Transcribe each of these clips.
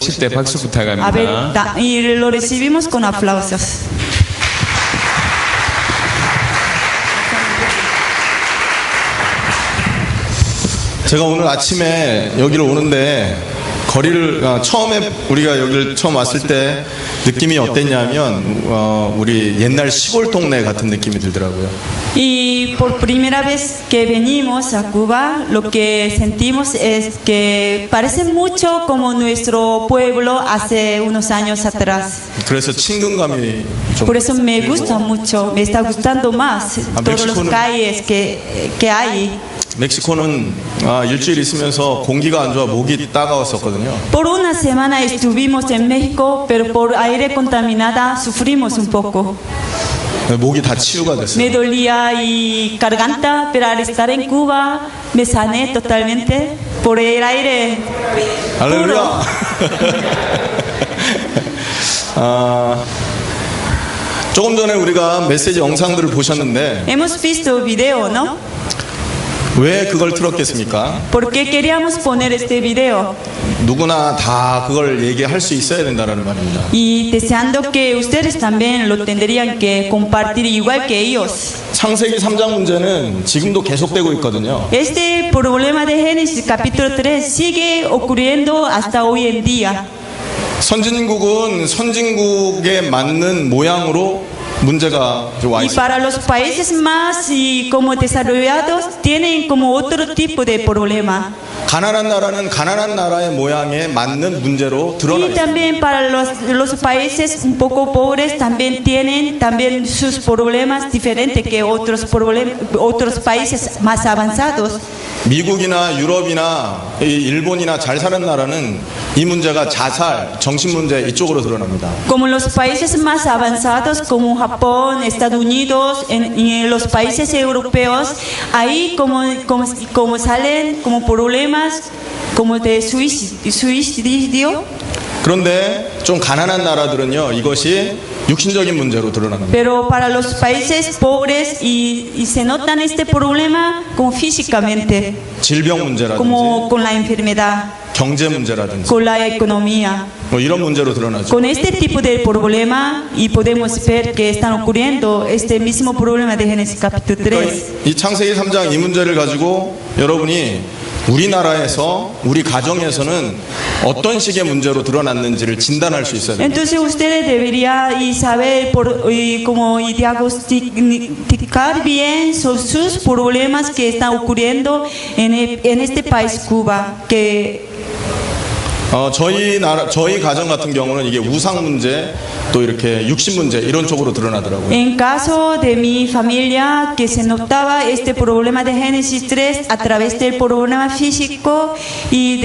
오실 때 박수 A ver, 부탁합니다. y lo recibimos con aplausos. 제가 오늘 아침에 여기를 오는데 거리를 처음에 우리가 여기를 처음 왔을 때 느낌이 어땠냐면 우리 옛날 시골 동네 같은 느낌이 들더라고요. Y por primera vez que venimos a Cuba, lo que sentimos es que parece mucho como nuestro pueblo hace unos años atrás. 그래서 친근감이 좀. Por eso me gusta mucho, me está gustando más todos los calles que hay. 멕시코는 일주일 있으면서 공기가 안 좋아 목이 따가웠었거든요. Por una semana estuvimos en México, pero por aire contaminada sufrimos un poco. 목이 다 치유가 됐어요. Me dolía y garganta, pero al estar en Cuba me sané totalmente por el aire puro. 할렐루야. 조금 전에 우리가 메시지 영상들을 보셨는데 Hemos visto video, ¿no? 왜 그걸 틀었겠습니까? ¿Por qué queríamos poner este video? 누구나 다 그걸 얘기할 수 있어야 된다는 말입니다. Y deseando que ustedes también lo tendrían que compartir igual que ellos. 창세기 3장 문제는 지금도 계속되고 있거든요. Este problema de Génesis capítulo 3 sigue ocurriendo hasta hoy en día. 선진국은 선진국에 맞는 모양으로 문제가 와 Y 있습니다. para los países más y como desarrollados tienen como otro tipo de problema. 가난한 나라는 가난한 나라의 모양에 맞는 문제로 드러나 Y 있습니다. también para los países un poco pobres también tienen también sus problemas diferentes que otros países más avanzados. 미국이나 유럽이나 일본이나 잘 사는 나라는 이 문제가 자살, 정신 문제 이쪽으로 드러납니다. Como los países más avanzados como Japón, Estados Unidos y en los países europeos, ahí como salen como problemas como de suicidio. 그런데 좀 가난한 나라들은요, 이것이 육신적인 문제로 드러납니다. Pero para los países pobres y se notan este problema como físicamente, 질병 문제라든지 como con la enfermedad, 경제 문제라든지 con la economía. 뭐 이런 문제로 드러나죠. Con este tipo de problema y podemos ver que están ocurriendo este mismo problema de Génesis capítulo 3. 이 창세기 3장 이 문제를 가지고 여러분이 우리나라에서 우리 가정에서는 어떤 식의 문제로 드러났는지를 진단할 수 있어야 됩니다. Entonces ustedes deberían saber y diagnosticar bien sus problemas que están ocurriendo en este país Cuba. Que 저희 가정 같은 경우는 이게 우상 문제 또 이렇게 육신 문제 이런 쪽으로 드러나더라고요. en caso de mi familia que se notaba este problema de Génesis 3 a través del problema físico y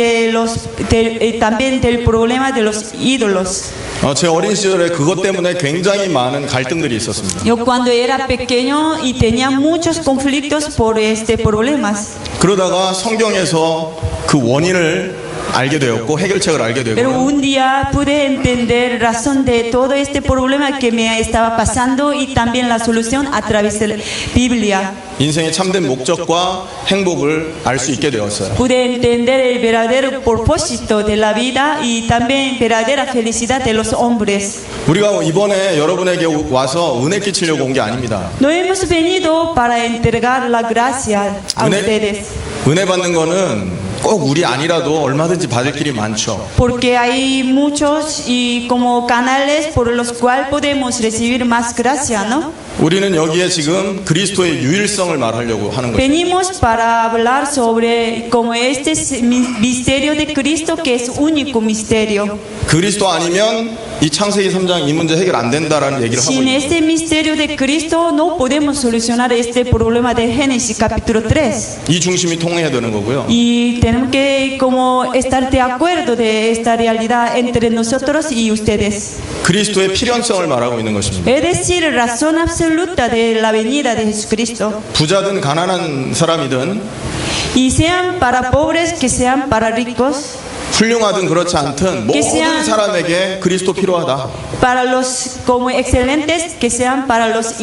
también del problema de los ídolos. 제 어린 시절에 그것 때문에 굉장히 많은 갈등들이 있었습니다. Yo cuando era pequeño y tenía muchos conflictos por este problemas. 그러다가 성경에서 그 원인을 알게 되었고 해결책을 알게 Pero 되고 un día pude entender razón de todo este problema que me estaba pasando y también la solución a través de la Biblia. 인생의 참된 목적과 행복을 알 수 있게 되었어요. Pude entender el verdadero propósito de la vida y también verdadera felicidad de los hombres. 우리가 이번에 여러분에게 와서 은혜 끼치려고 온 게 아닙니다. No hemos venido para entregar la gracia a ustedes. 은혜 받는 거는 꼭 우리 아니라도 얼마든지 받을 길이 많죠. Porque hay muchos y como canales por los cuales podemos recibir más gracia, ¿no? 우리는 여기에 지금 그리스도의 유일성을 말하려고 하는 거죠. Venimos para hablar sobre como este misterio de Cristo que es único misterio. 그리스도 아니면 이 창세기 3장 이 문제 해결 안 된다라는 얘기를 하고 Sin 있는 este misterio de Cristo no podemos solucionar este problema de Génesis capítulo 3. 이 중심이 통해야 되는 거고요. Y tenemos que como estar de acuerdo de esta realidad entre nosotros y ustedes. 그리스도의 필연성을 말하고 있는 것입니다. Es decir, razón absoluta de la venida de Jesucristo. 부자든 가난한 사람이든 Y sean para pobres que sean para ricos. 훌륭하든 그렇지 않든 모든 sean- 사람에게 그리스도 필요하다. Para los como excelentes, que sean para los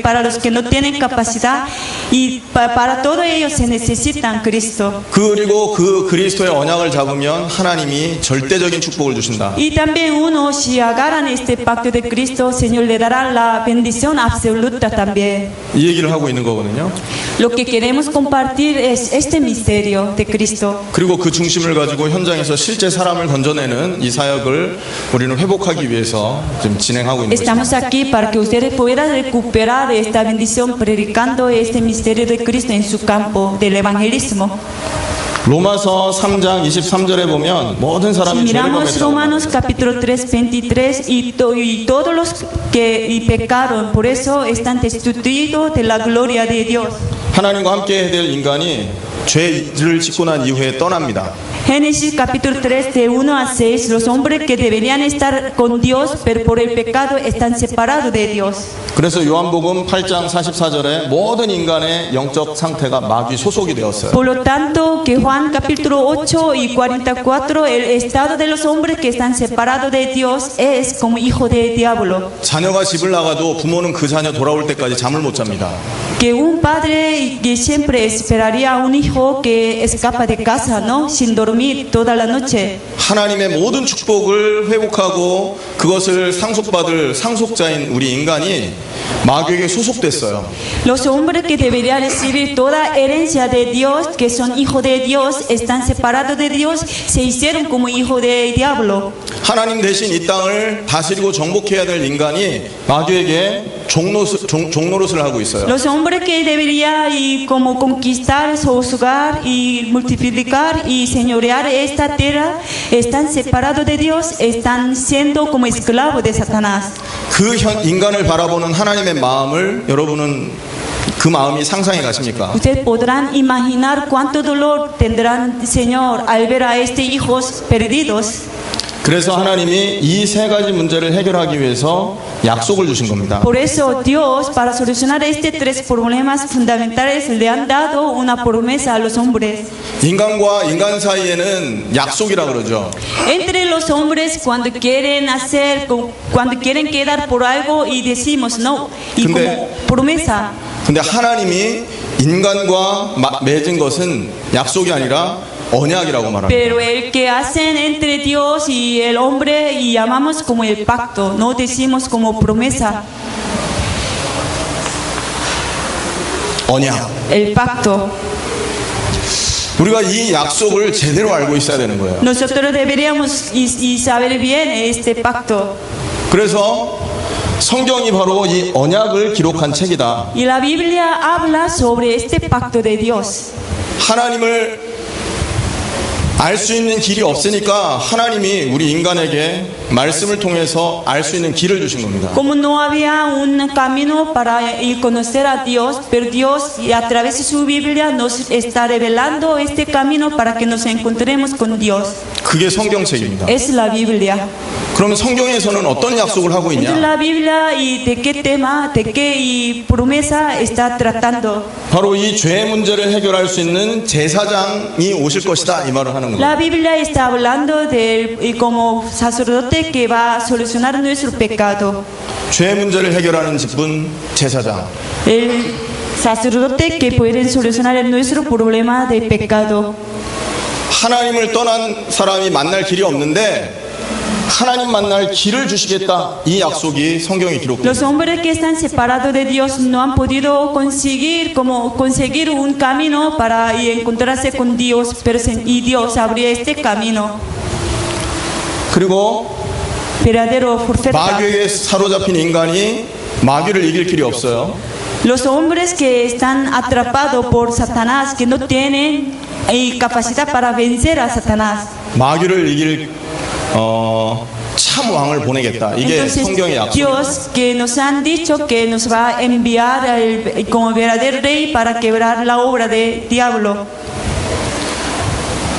para los que no tienen capacidad, y para todos ellos se necesitan Cristo. 그리고 그 그리스도의 언약을 잡으면 하나님이 절대적인 축복을 주신다. Y también uno, si agarran este pacto de Cristo, Señor le dará la bendición absoluta también. 이 얘기를 하고 있는 거거든요. Lo que queremos compartir es este misterio de Cristo. 그리고 그 중심을 가지고 현장에서 실제 사람을 건져내는 이 사역을 우리는 회복하기 위해서 지금 진행하고 있는 것입니다. Estamos aquí para que ustedes puedan recuperar esta bendición predicando este misterio de Cristo en su campo del evangelismo. 로마서 3장 23절에 보면 모든 Si 사람이 죄를 miramos 범했다고 Romanos capítulo 3, 23, y todos los que pecaron, por eso están destituidos de la gloria de Dios. 하나님과 함께 해야 될 인간이 죄를 짓고 난 이후에 떠납니다. Génesis capítulo 3 de 1 a 6, los hombres que deberían estar con Dios, pero por el pecado están separados de Dios. 그래서 요한복음 8장 44절에 모든 인간의 영적 상태가 마귀 소속이 되었어요. Por lo tanto, que Juan capítulo 8 y 44, el estado de los hombres que están separados de Dios es como hijo del diablo. 자녀가 집을 나가도 부모는 그 자녀 돌아올 때까지 잠을 못 잡니다. Que un padre que siempre esperaría a un hijo que escapa de casa, ¿no? Sin dormir toda la noche. 하나님의 모든 축복을 회복하고 그것을 상속받을 상속자인 우리 인간이 마귀에게 소속됐어요. Los hombres que deberían recibir toda herencia de Dios, que son hijos de Dios, están separados de Dios, se hicieron como hijos del diablo. 하나님 대신 이 땅을 다스리고 정복해야 될 인간이 마귀에게 종노릇을 하고 있어요. Los hombres que deberían y como conquistar, sojuzgar y multiplicar y señorear esta tierra, están separados de Dios, están siendo como esclavos de Satanás. 그 인간을 바라보는 하나님의 마음을 여러분은 그 마음이 상상해 가십니까? Ustedes podrán imaginar cuánto dolor tendrán, Señor, al ver a estos hijos perdidos. 그래서 하나님이 이 세 가지 문제를 해결하기 위해서 약속을 주신 겁니다. Por eso Dios, para solucionar estos tres problemas fundamentales, le han dado una promesa a los hombres. 인간과 인간 사이에는 약속이라 그러죠. Entre los hombres, cuando quieren quedar por algo y decimos no, y como promesa. 근데 하나님이 인간과 맺은 것은 약속이 아니라 언약이라고 말합니다. Pero el que hacen entre Dios y el hombre y llamamos como el pacto, no decimos como promesa. 언약. El pacto. 우리가 이 약속을 제대로 알고 있어야 되는 거예요. Nosotros deberíamos y saber bien este pacto. 그래서 성경이 바로 이 언약을 기록한 책이다. Y la Biblia habla sobre este pacto de Dios. 하나님을 알 수 있는 길이 없으니까 하나님이 우리 인간에게 말씀을 통해서 알 수 있는 길을 주신 겁니다. Como no había un camino para conocer a Dios, pero Dios a través de su Biblia nos está revelando este camino para que nos encontremos con Dios. 그게 성경책입니다. Es la Biblia. 그러면 성경에서는 어떤 약속을 하고 Entonces 있냐? la Biblia y de qué tema, de qué promesa está tratando. 바로 이 죄 문제를 해결할 수 있는 제사장이 오실 것이다 이 말을 하는 겁니다. La Biblia está hablando de como sacerdote que va a solucionar nuestro pecado. 죄 문제를 해결하는 직분 제사장. El sacerdote que puede solucionar nuestro problema de pecado. 하나님을 떠난 사람이 만날 길이 없는데 하나님 만날 길을 주시겠다 이 약속이 성경에 기록됩니다. Los hombres que están separados de Dios no han podido conseguir un camino para encontrarse con Dios, pero y Dios abrió este camino. 그리고 Verdadero profeta. 마귀에게 사로잡힌 인간이 마귀를 이길 길이 없어요. Los hombres que están atrapados por Satanás, que no tienen capacidad para vencer a Satanás. 마귀를 이길 참 왕을 보내겠다. 이게 Entonces 성경의 약속입니다. Dios que nos han dicho que nos va a enviar como verdadero rey para quebrar la obra del diablo.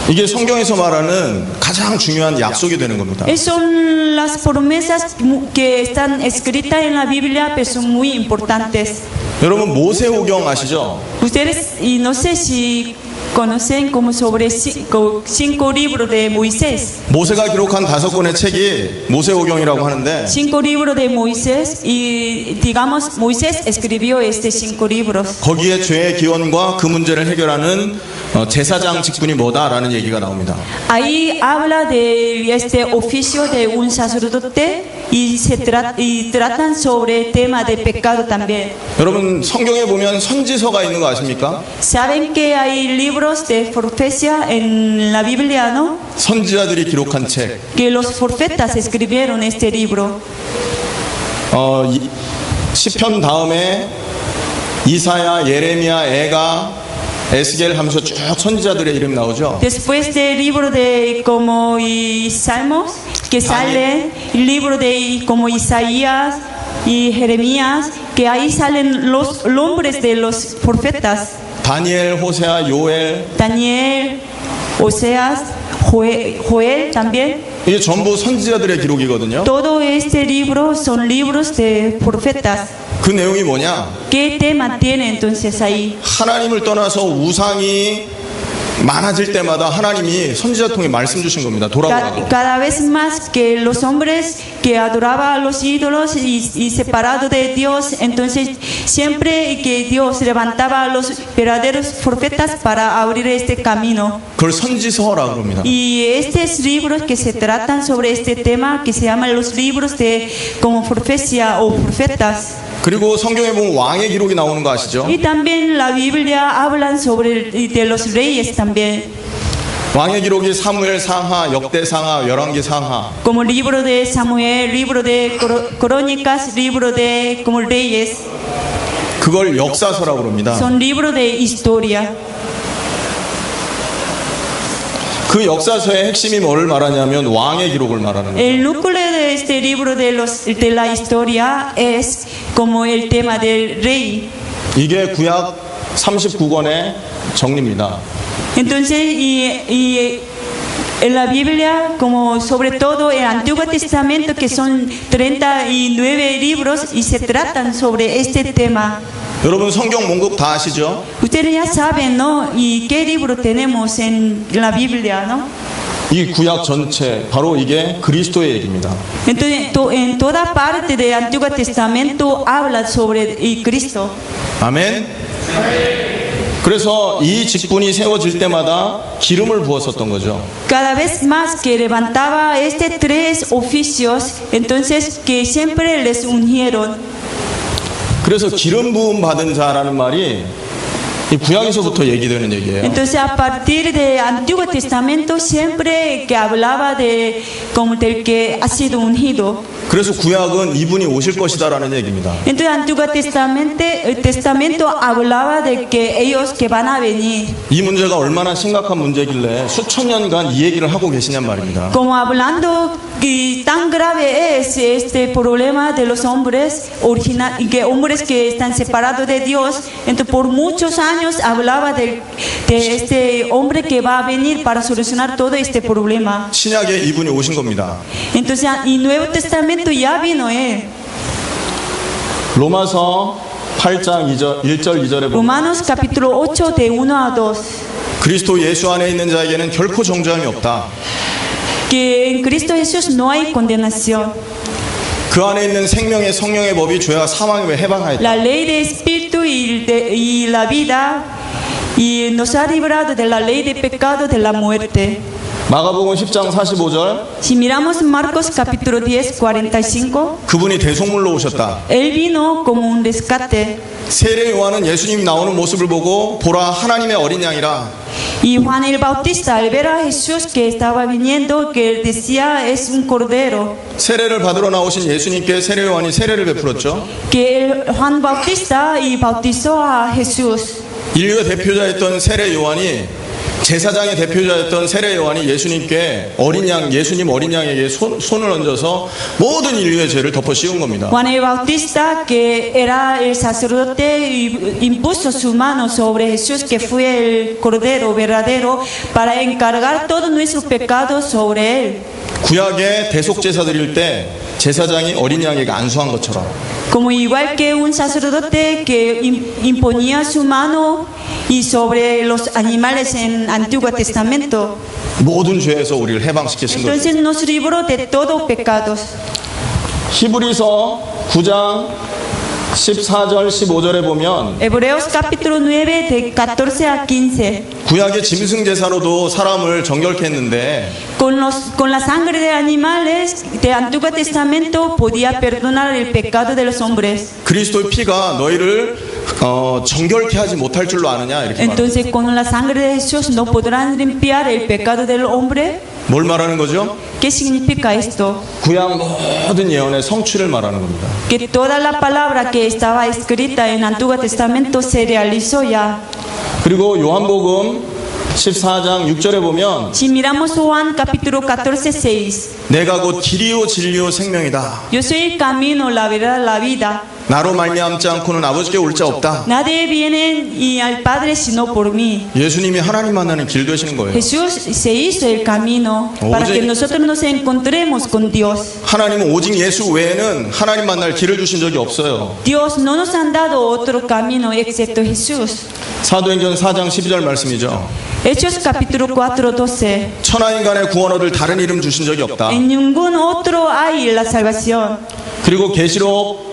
이게 성경에서 말하는 가장 중요한 약속이 되는 겁니다. Son las promesas que están escritas en la Biblia, pero son muy importantes. 여러분 모세오경 아시죠? Ustedes, y no sé si conocen como sobre 5 libros de Moisés. 모세가 기록한 5권의 책이 모세오경이라고 하는데 5 libros de Moisés y digamos Moisés escribió 5 libros. 거기에 죄의 기원과 그 문제를 해결하는 제사장 직분이 뭐다라는 얘기가 나옵니다. Ahí habla de este oficio de un sacerdote y tratan sobre el tema de pecado también. 여러분 성경에 보면 선지서가 있는 거 아십니까? ¿Saben que hay libros de profecía en la Biblia, no? 선지자들이 기록한 책. Que los profetas escribieron este libro. 시편 다음에 이사야, 예레미야, 에가, 에스겔 하면서 쭉 선지자들의 이름 나오죠. Después del libro de como y Salmos que sale el libro de como Isaías y Jeremías, que ahí salen los nombres de los profetas. 다니엘, 호세아, 요엘. Daniel, Oseas, Joel también. 이게 전부 선지자들의 기록이거든요. Todo este libro son libros de profetas. 그 내용이 뭐냐? ¿Qué tema tiene entonces ahí? 하나님을 떠나서 우상이 많아질 때마다 하나님이 선지자 통해 말씀 주신 겁니다. 돌아보라고. Cada vez más que los hombres que adoraban a los ídolos y separados de Dios, entonces siempre que Dios levantaba a los verdaderos profetas para abrir este camino. 그걸 선지서라고 합니다. Y estos libros que se tratan sobre este tema, que se llaman los libros de como profecía o profetas. 그리고 성경에 보면 왕의 기록이 나오는 거 아시죠? Y también la Biblia hablan sobre de los reyes también. 왕의 기록이 사무엘 상하, 역대 상하, 열왕기 상하. Como libro de Samuel, libro de crónicas, libro de como reyes. 그걸 역사서라고 합니다. Son libros de historia. 그 역사서의 핵심이 뭐를 말하냐면 왕의 기록을 말하는 거예요. El núcleo de este libro de la historia es como el tema del rey. 이게 구약 39권의 정리입니다. Entonces, y en la Biblia, como sobre todo el Antiguo Testamento, que son 39 libros y se tratan sobre este tema. 여러분 성경 문국 다 아시죠? Ustedes ya saben, ¿no? ¿Y qué libro tenemos en la Biblia, no? 이 구약 전체 바로 이게 그리스도의 얘기입니다. Entonces, en toda parte del Antiguo Testamento habla sobre Cristo. 아멘. 그래서 이 직분이 세워질 때마다 기름을 부었었던 거죠. Cada vez más que levantaba estos 3 oficios, entonces que siempre les ungieron. 그래서 기름 부음 받은 자라는 말이 이 구약에서부터 얘기되는 얘기예요. Entonces a partir del Antiguo Testamento siempre que hablaba de como del que ha sido ungido. 그래서 구약은 이분이 오실 것이다라는 얘기입니다. Entonces el Antiguo Testamento hablaba de que ellos que van a venir. 이 문제가 얼마나 심각한 문제길래 수천 년간 이 얘기를 하고 계시냔 말입니다. Como hablando que tan grave es este problema de los hombres que hombres que están separados de Dios, entonces por muchos años hablaba de este hombre que va a venir para solucionar todo este problema. 신약에 이분이 오신 겁니다. Entonces el Nuevo Testamento ya vino él. 로마서 8장 1절 2절에 보면 Romanos capítulo 8 de 1 a 2. 그리스도 예수 안에 있는 자에게는 결코 정죄함이 없다. Que en Cristo Jesús no hay condenación. 그 안에 있는 생명의 성령의 법이 죄와 사망에 해방하였다. La ley de espíritu y la vida y nos ha librado de la ley de pecado de la muerte. 마가복음 10장 45절 Si miramos Marcos capítulo 10, 45, 그분이 대속물로 오셨다. Él vino como un rescate. 세례 요한은 예수님이 나오는 모습을 보고 보라 하나님의 어린 양이라. Y Juan el Bautista al ver a Jesús que estaba viniendo, que decía es un cordero. 세례를 받으러 나오신 예수님께 세례 요한이 세례를 베풀었죠. Que Juan Bautista y bautizó a Jesús. 인류의 대표자였던 세례 요한이 제사장의 대표자였던 세례 요한이 예수님께 예수님 어린 양에게 손을 얹어서 모든 인류의 죄를 덮어 씌운 겁니다. Juan el Bautista, que era el sacerdote, impuso su mano sobre Jesús, que fue el cordero verdadero, para encargar todos nuestros pecados sobre él. 구약에 대속 제사 드릴 때 제사장이 어린 양에게 안수한 것처럼 Como igual que un sacerdote que imponía su mano y sobre los animales en Antiguo Testamento. 모든 죄에서 우리를 해방시키신 거죠. Entonces nos libró de todos pecados. 히브리서 9장 14절 15절에 보면 Hebreos capítulo 9 de 14 a 15. 구약의 짐승 제사로도 사람을 정결케 했는데 Con la sangre de animales de Antiguo Testamento podía perdonar el pecado de los hombres. 그리스도의 피가 너희를 정결케 하지 못할 줄로 아느냐 이렇게 말합니다. Entonces con la sangre de Jesús no podrán limpiar el pecado del hombre. 뭘 말하는 거죠? ¿Qué significa esto? 구약 모든 예언의 성취를 말하는 겁니다. Que toda la palabra que estaba escrita en Antiguo Testamento se realizó ya. 그리고 요한복음 14장 6절에 보면 Si miramos Juan capítulo 14, 6. 내가 곧 길이요 진리요 생명이다. Yo soy el camino, la verdad, la vida. 나로 말미암지 않고는 아버지께 올 자 없다. Nadie viene y al Padre sino por mí. 예수님이 하나님 만나는 길 되시는 거예요. Jesús se hizo el camino para que nosotros nos encontremos con Dios. 하나님은 오직 예수 외에는 하나님 만날 길을 주신 적이 없어요. Dios no nos han dado otro camino excepto Jesús. 사도행전 4장 12절 말씀이죠. Hechos capítulo 4, 12. 천하인간의 구원 얻을 다른 이름 주신 적이 없다. En ningún otro hay la salvación. 그리고 계시록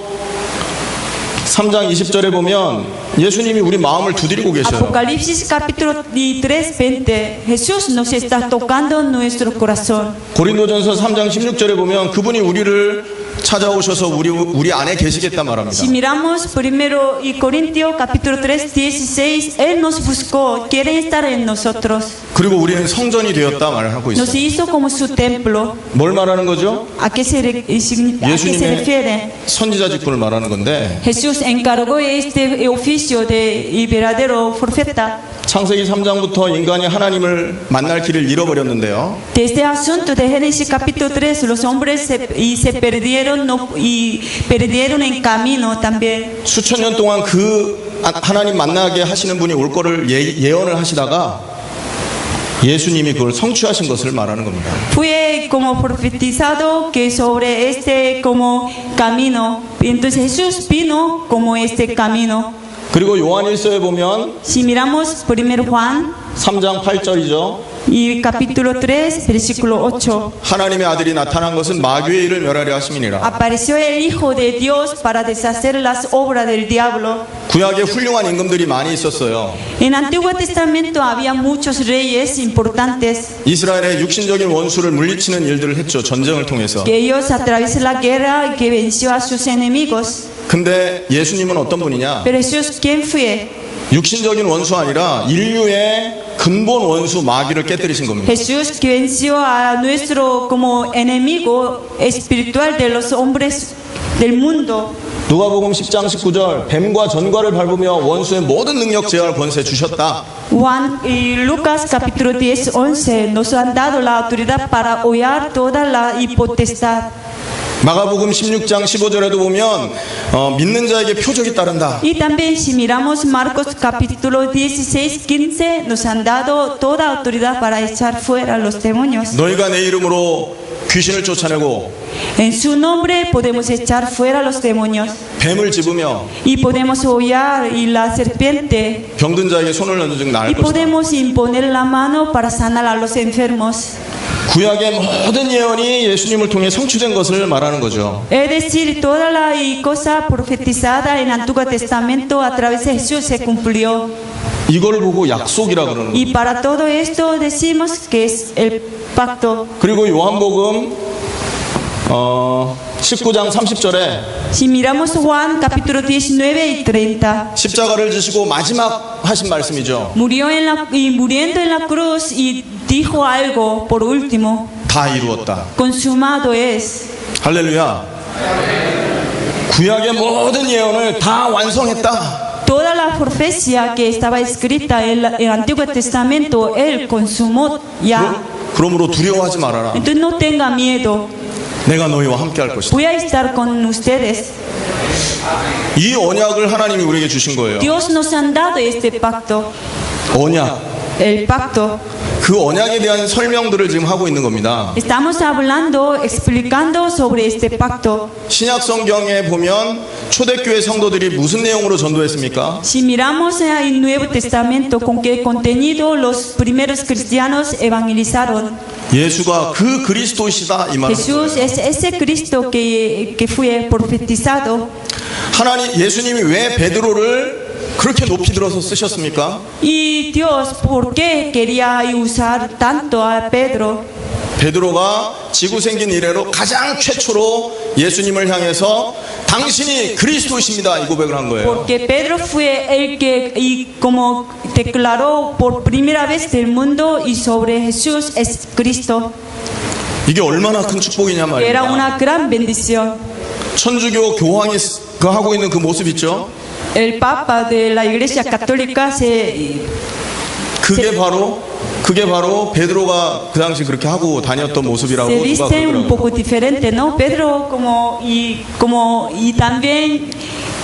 3장 20절에 보면 예수님이 우리 마음을 두드리고 계셔요. Apocalipsis capítulo 3, 20. Jesús nos está tocando nuestro corazón. 고린도전서 3장 16절에 보면 그분이 우리를 찾아오셔서 우리 안에 계시겠다 말합니다. Si miramos primero y Corintios capítulo 3, 16, Él nos buscó, quiere estar en nosotros. 그리고 우리는 성전이 되었다 말하고 있어요. Nos hizo como su templo. 뭘 말하는 거죠? ¿A qué se refiere? 선지자 직분을 말하는 건데 Jesús encargó este oficio de verdadero profeta. 창세기 3장부터 인간이 하나님을 만날 길을 잃어버렸는데요. De este asunto de Génesis capítulo 3, los hombres se perdieron y perdieron en camino también. 수천 년 동안 그 하나님 만나게 하시는 분이 올 거를 예언을 하시다가 예수님이 그걸 성취하신 것을 말하는 겁니다. Fue como profetizado que sobre este como camino. Entonces Jesús vino como este camino. 그리고 요한일서에 보면 Si miramos primero Juan 3장 8절이죠. y capítulo 3, versículo 8. 하나님의 아들이 나타난 것은 마귀의 일을 멸하려 하심이니라. Apareció el Hijo de Dios para deshacer las obras del diablo. 구약에 훌륭한 임금들이 많이 있었어요. En Antiguo Testamento había muchos reyes importantes 이스라엘의 육신적인 원수를 물리치는 일들을 했죠. 전쟁을 통해서. que ellos atravesaron la guerra y que venció a sus enemigos. 근데 예수님은 어떤 분이냐? Pero Jesús, ¿quién fue? 육신적인 원수 아니라 인류의 근본 원수 마귀를 깨뜨리신 겁니다. Jesús que venció a nuestro como enemigo espiritual de los hombres del mundo. 누가복음 10장 19절 뱀과 전과를 밟으며 원수의 모든 능력 제어할 권세 주셨다. Juan y Lucas capítulo 10, 11 nos han dado la autoridad para hollar toda la potestad. 마가복음 16장 15절에도 보면 믿는 자에게 표적이 따른다. Y también si miramos Marcos capítulo 16, 15 nos han dado toda autoridad para echar fuera los demonios. 너희가 내 이름으로 귀신을 쫓아내고 En su nombre podemos echar fuera los demonios 뱀을 집으며 y podemos hollar y la serpiente 병든 자에게 손을 얹은 즉 나을 y 것이다. podemos imponer la mano para sanar a los enfermos. 구약의 모든 예언이 예수님을 통해 성취된 것을 말하는 거죠. Es decir, toda la cosa profetizada en Antiguo Testamento a través de Jesús se cumplió. 이걸 보고 약속이라 그러는 거예요. Y para todo esto decimos que es el pacto. 그리고 요한복음 19장 30절에 Si miramos Juan capítulo 19 y 30, 십자가를 지시고 마지막 하신 말씀이죠. muriendo en la cruz y dijo algo por último, 다 이루었다. consumado es. 할렐루야. 구약의 모든 예언을 다 완성했다. Toda la profecía que estaba escrita en el Antiguo Testamento, Él consumó ya. 그러므로 두려워하지 말아라. Entonces no tenga miedo. 내가 너희와 함께 할 것이다. Voy a estar con ustedes. 이 언약을 하나님이 우리에게 주신 거예요. Dios nos ha dado este pacto. 언약. el pacto. 그 언약에 대한 설명들을 지금 하고 있는 겁니다. Estamos hablando, explicando sobre este pacto. 신약 성경에 보면 초대교회 성도들이 무슨 내용으로 전도했습니까? Si miramos el Nuevo Testamento, ¿con qué contenido los primeros cristianos evangelizaron? 예수가 그 그리스도시다 이 말을. Jesús es ese Cristo que fue profetizado. 하나님 예수님이 왜 베드로를 그렇게 높이 들어서 쓰셨습니까? Y Dios, ¿por qué quería usar tanto a Pedro? 베드로가 지구 생긴 이래로 가장 최초로 예수님을 향해서 당신이 그리스도이십니다 이 고백을 한 거예요. Porque Pedro fue el que, y como declaró por primera vez del mundo y sobre Jesús es Cristo. 이게 얼마나 큰 축복이냐 Era 말입니다. una gran bendición. 천주교 교황이 그 하고 있는 그 모습 있죠? El Papa de la Iglesia Católica 그게 바로 베드로가 그 당시 그렇게 하고 다녔던 모습이라고 se 누가 viste un 그러더라고요. poco diferente, ¿no? Pedro y también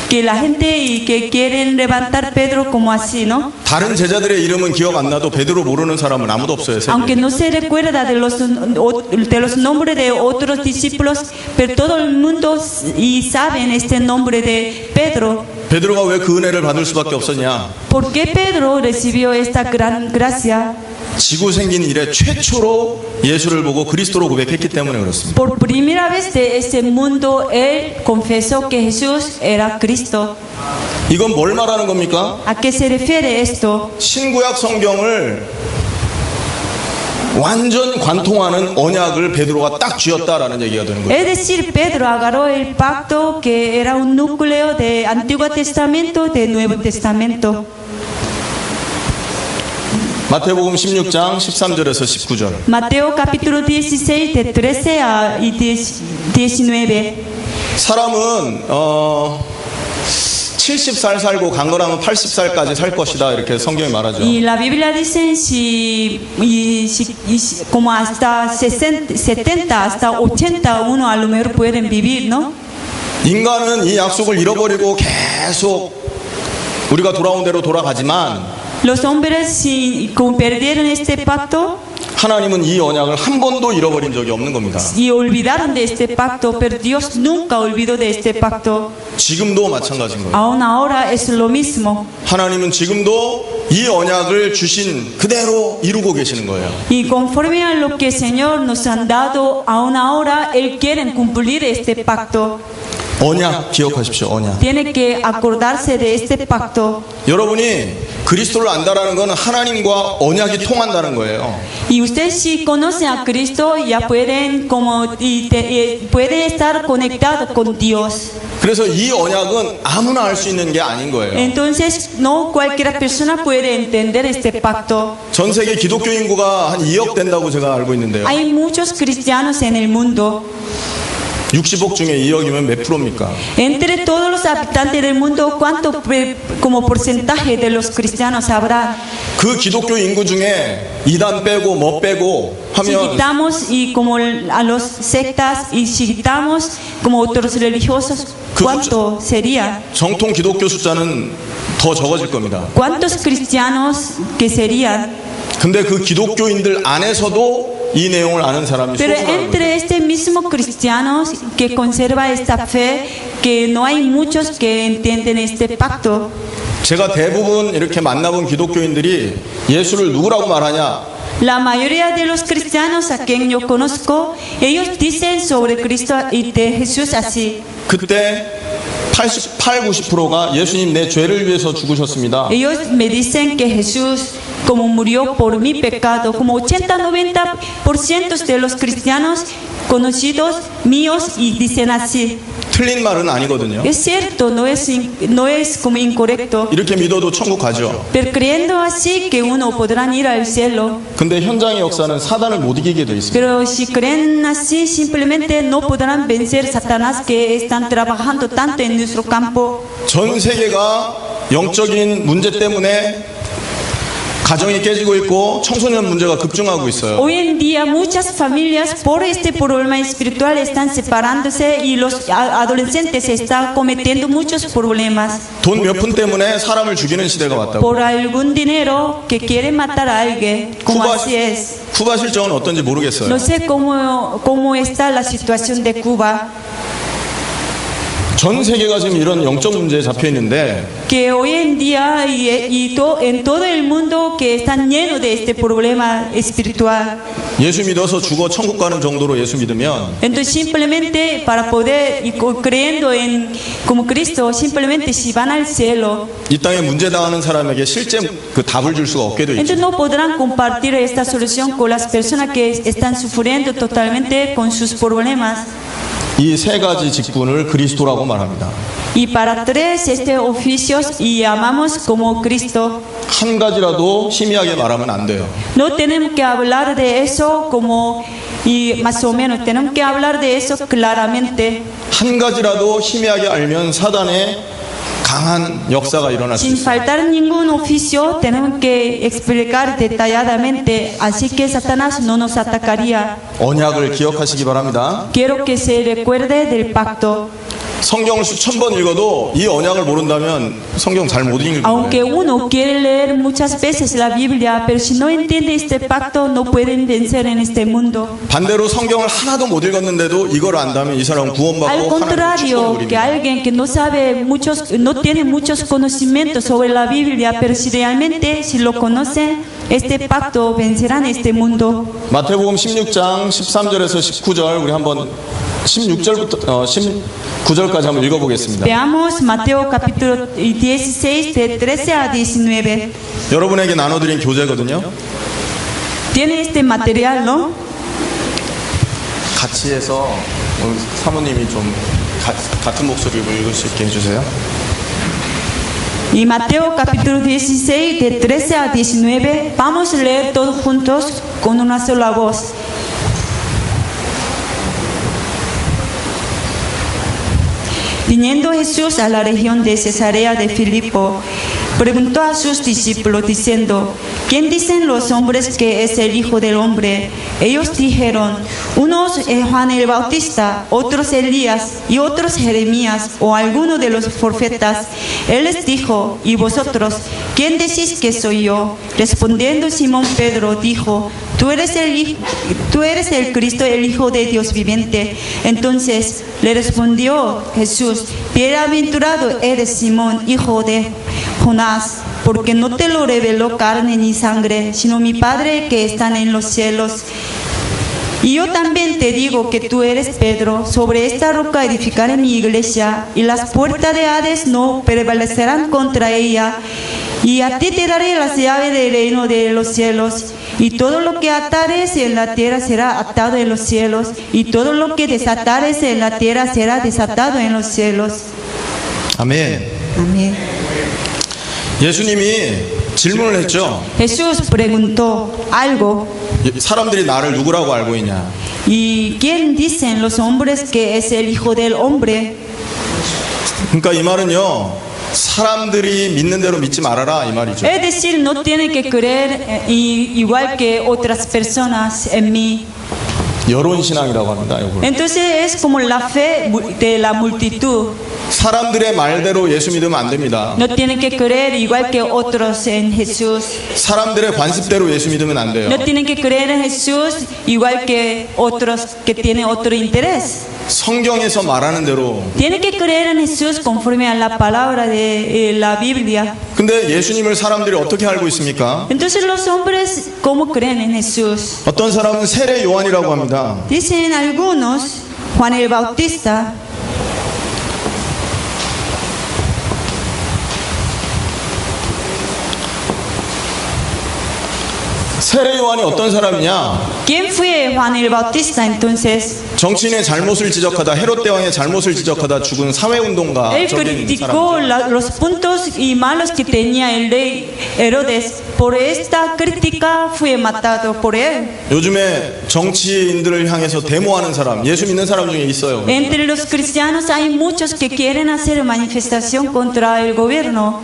que la gente y que quieren levantar Pedro como así, ¿no? 다른 제자들의 이름은 기억 안 나도 베드로 모르는 사람은 아무도 없어요. 세계에. Aunque no se recuerda de los nombres de otros discípulos, pero todo el mundo y saben este nombre de Pedro. 베드로가 왜 그 은혜를 받을 수밖에 없었냐? ¿Por qué Pedro recibió esta gran gracia? 지구 생긴 이래 최초로 예수를 보고 그리스도로 고백했기 때문에 그렇습니다. Por primera vez de ese mundo, él confesó que Jesús era Cristo. 이건 뭘 말하는 겁니까? ¿A qué se refiere esto? 신구약 성경을 완전 관통하는 언약을 베드로가 딱 쥐었다라는 얘기가 되는 거예요. Es decir, Pedro agarró el pacto que era un núcleo de Antiguo Testamento, de Nuevo Testamento. 마태복음 16장 13절에서 19절. Mateo capítulo 16, de 13 a 19. 사람은 70살 살고 강건하면 80살까지 살 것이다 이렇게 성경이 말하죠. Y la Biblia dice como hasta 70, hasta 80 uno a lo mejor pueden vivir, ¿no? 인간은 이 약속을 잃어버리고 계속 우리가 돌아온 대로 돌아가지만 Los hombres como perdieron este pacto 하나님은 이 언약을 한 번도 잃어버린 적이 없는 겁니다. y olvidaron de este pacto, pero Dios nunca olvidó de este pacto. 지금도 마찬가지인 거예요. Aún ahora es lo mismo. 하나님은 지금도 이 언약을 주신 그대로 이루고 계시는 거예요. Y conforme a lo que el Señor nos han dado, aún ahora Él quiere cumplir este pacto. 언약 기억하십시오. 언약. Tiene que acordarse de este pacto. 여러분이 그리스도를 안다라는 것은 하나님과 언약이 통한다는 거예요. Y ustedes si conocen a Cristo ya pueden pueden estar conectados con Dios. 그래서 이 언약은 아무나 알 수 있는 게 아닌 거예요. Entonces no cualquier persona puede entender este pacto. 전 세계 기독교 인구가 한 2억 된다고 제가 알고 있는데요. Hay muchos cristianos en el mundo. 60억 중에 2억이면 몇 프로입니까? Entre todos los habitantes del mundo, ¿cuánto como porcentaje de los cristianos habrá? 그 기독교 인구 중에 이단 빼고 뭐 빼고 Si 하면 quitamos y como a los sectas y si quitamos como otros religiosos, ¿cuánto sería? 정통 기독교 숫자는 더 적어질 겁니다. ¿Cuántos cristianos que serían? 근데 그 기독교인들 안에서도 이 내용을 아는 사람이 Pero 소수라는 entre este mismo cristianos que conserva esta fe, que no hay muchos que entienden este pacto. 제가 대부분 이렇게 만나본 기독교인들이 예수를 누구라고 말하냐? La mayoría de los cristianos a quien yo conozco, ellos dicen sobre Cristo y de Jesús así. 그때 88-90%가 예수님 내 죄를 위해서 죽으셨습니다. Ellos me dicen que Jesús como murió por mi pecado, como 80-90% de los cristianos conocidos míos y dicen así. 틀린 말은 아니거든요. Es cierto, no es como incorrecto. 이렇게 믿어도 천국 가죠. Pero creyendo así que uno podrán ir al cielo. 근데 현장의 역사는 사단을 못 이기게 돼 있습니다. Pero si creen así, simplemente no podrán vencer Satanás que están trabajando tanto en nuestro campo. 전 세계가 영적인 문제 때문에 가정이 깨지고 있고 청소년 문제가 급증하고 있어요. Hoy en día muchas familias por este problema espiritual están separándose y los adolescentes están cometiendo muchos problemas 돈 몇 푼 때문에 사람을 죽이는 시대가 왔다고. por algún dinero que quiere matar a alguien, como así es. 쿠바 실정은 어떤지 모르겠어요. No sé cómo está la situación de Cuba, 전 세계가 지금 이런 영적 문제에 잡혀 있는데 que hoy en día en todo el mundo que están llenos de este problema espiritual. 예수 믿어서 죽어 천국 가는 정도로 예수 믿으면 Entonces simplemente para poder, creyendo en como Cristo, simplemente si van al cielo, 이 땅에 문제 당하는 사람에게 실제 그 답을 줄 수가 없게 돼 있죠. entonces no podrán compartir esta solución con las personas que están sufriendo totalmente con sus problemas. 이 세 가지 직분을 그리스도라고 말합니다. Y para tres oficios y llamamos como Cristo. 한 가지라도 희미하게 말하면 안 돼요. No tenemos que hablar de eso como y más o menos tenemos que hablar de eso claramente. 한 가지라도 희미하게 알면 사단의 강한 역사가 일어날 수 Sin 있어요. faltar ningún oficio, tenemos que explicar detalladamente, así que Satanás no nos atacaría. 언약을 기억하시기 바랍니다. Quiero que se recuerde del pacto. 성경을 수천 번 읽어도 이 언약을 모른다면 성경 잘 못 읽는 Aunque 거예요. uno quiere leer muchas veces la Biblia, pero si no entiende este pacto, no pueden vencer en este mundo. 반대로 성경을 하나도 못 읽었는데도 이걸 안다면 이 사람은 Al 구원받고 하나님 contrario, que 축복을 alguien que no sabe muchos, no tiene muchos conocimientos sobre la Biblia, pero si realmente si lo conocen, este pacto vencerá en este mundo. 마태복음 16장 13절에서 19절 우리 한번 16절부터 19절까지 한번 읽어보겠습니다. Veamos Mateo capítulo 16 de 13 a 19. 여러분에게 나눠드린 교재거든요. Tiene este material, ¿no? 같이 해서 사모님이 좀 같은 목소리로 읽을 수 있게 해주세요. Y Mateo capítulo 16 de 13 a 19. Vamos a leer todos juntos con una sola voz. Viniendo Jesús a la región de Cesarea de Filipo, preguntó a sus discípulos diciendo: ¿Quién dicen los hombres que es el Hijo del Hombre? Ellos dijeron: unos Juan el Bautista, otros Elías y otros Jeremías o alguno de los profetas. Él les dijo: ¿y vosotros quién decís que soy yo? Respondiendo Simón Pedro dijo: Tú eres el Cristo, el Hijo de Dios viviente. Entonces le respondió Jesús: Bienaventurado eres Simón, hijo de Jonás, porque no te lo reveló carne ni sangre, sino mi Padre que está en los cielos. Y yo también te digo que tú eres Pedro, sobre esta roca edificaré mi iglesia, y las puertas de Hades no prevalecerán contra ella. Y a ti te daré las llaves del reino de los cielos, y todo lo que atares en la tierra será atado en los cielos, y todo lo que desatares en la tierra será desatado en los cielos. 아멘. Amén. 예수님이 질문을 했죠. Jesús preguntó algo. 사람들이 나를 누구라고 알고 있냐? ¿Y quién dicen los hombres que es el Hijo del Hombre? 그러니까 이 말은요. 사람들이 믿는 대로 믿지 말아라 이 말이죠. Es decir, no tiene que creer igual que otras personas en mí. 여론 신앙이라고 합니다. 이걸. Entonces es como la fe de la multitud. 사람들의 말대로 예수 믿으면 안 됩니다. No tienen que creer igual que otros en Jesús. 사람들의 관습대로 예수 믿으면 안 돼요. No tienen que creer en Jesús igual que otros que tienen otro interés. 성경에서 말하는 대로. Tienen que creer en Jesús conforme a la palabra de la Biblia. 근데 예수님을 사람들이 어떻게 알고 있습니까? Entonces los hombres, ¿cómo creen en Jesús? 어떤 사람은 세례 요한이라고 합니다. Dicen algunos, Juan el Bautista. 세례 요한이 어떤 사람이냐? ¿Quién fue Juan el Bautista entonces? 정치인의 잘못을 지적하다 헤롯 대왕의 잘못을 지적하다 죽은 사회운동가 Él 적인 criticó 사람. los puntos y malos que tenía el rey Herodes. Por esta crítica fue matado por él. 요즘에 정치인들을 향해서 데모하는 사람, 예수 믿는 사람 중에 있어요. Entre los cristianos hay muchos que quieren hacer manifestación contra el gobierno.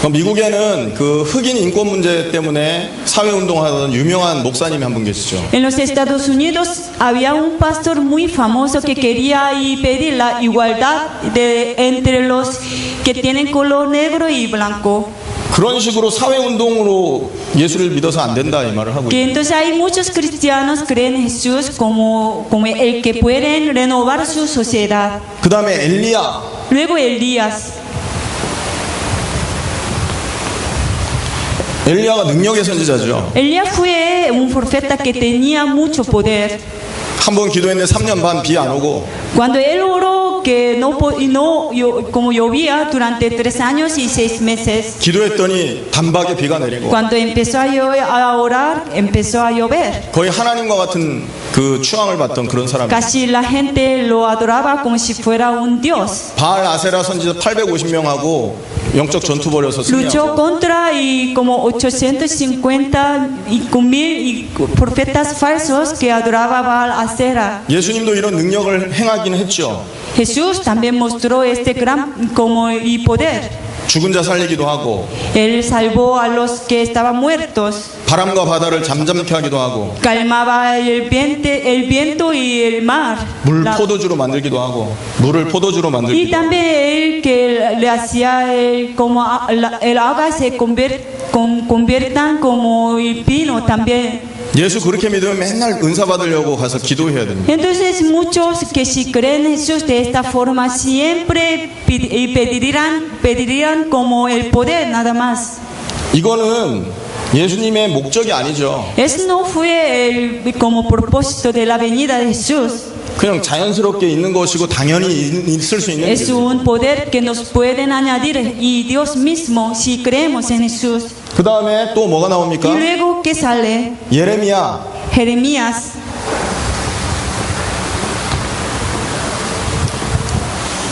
미국에는 그 흑인 인권 문제 때문에 사회 운동하던 유명한 목사님이 한 분 계시죠. En los Estados Unidos había un pastor muy famoso que quería y pedir la igualdad entre los que tienen color negro y blanco. 그런 식으로 사회 운동으로 예수를 믿어서 안 된다 이 말을 하고 Que 있어요. entonces hay muchos cristianos que creen en Jesús como el que pueden renovar su sociedad. 그다음에 엘리야. Luego Elías. 엘리야가 능력의 선지자죠. Elías fue un profeta que tenía mucho poder. 한 번 기도했는데 3년 반 비 안 오고 Cuando él oró que como llovía durante 3 años y 6 meses. 기도했더니 단박에 비가 내리고 Cuando empezó a orar, empezó a llover. 거의 하나님과 같은 그 추앙을 받던 그런 사람이에요. Casi la gente lo adoraba como si fuera un dios. 바알 아세라 선지자 850명하고 영적 전투 벌여서 Luchó 승리하고 contra y como 850 y con 1000 profetas falsos que adoraba Baal Asera. 예수님도 이런 능력을 행하긴 했죠. Jesús también mostró este gran como y poder. 죽은 자 살리기도 하고 Él salvó a los que estaban muertos, 바람과 바다를 잠잠케 하기도 하고 calmaba el viento y el mar. 물 포도주로 만들기도 하고 물을 포도주로 Y 만들기도 하고 también él que le hacía como el agua se conviertan como el vino también. 예수 그렇게 믿으면 맨날 은사 받으려고 가서 기도해야 됩니다. Entonces muchos que si creen en Jesús de esta forma siempre pedirían como el poder nada más. 이거는 예수님의 목적이 아니죠. Eso no fue como propósito de la venida de Jesús. 그냥 자연스럽게 있는 것이고 당연히 있을 수 있는 Es 일이죠. un poder que nos pueden añadir y Dios mismo si creemos en Jesús. 그 다음에 또 뭐가 나옵니까? Y luego que sale 예레미야. Jeremías.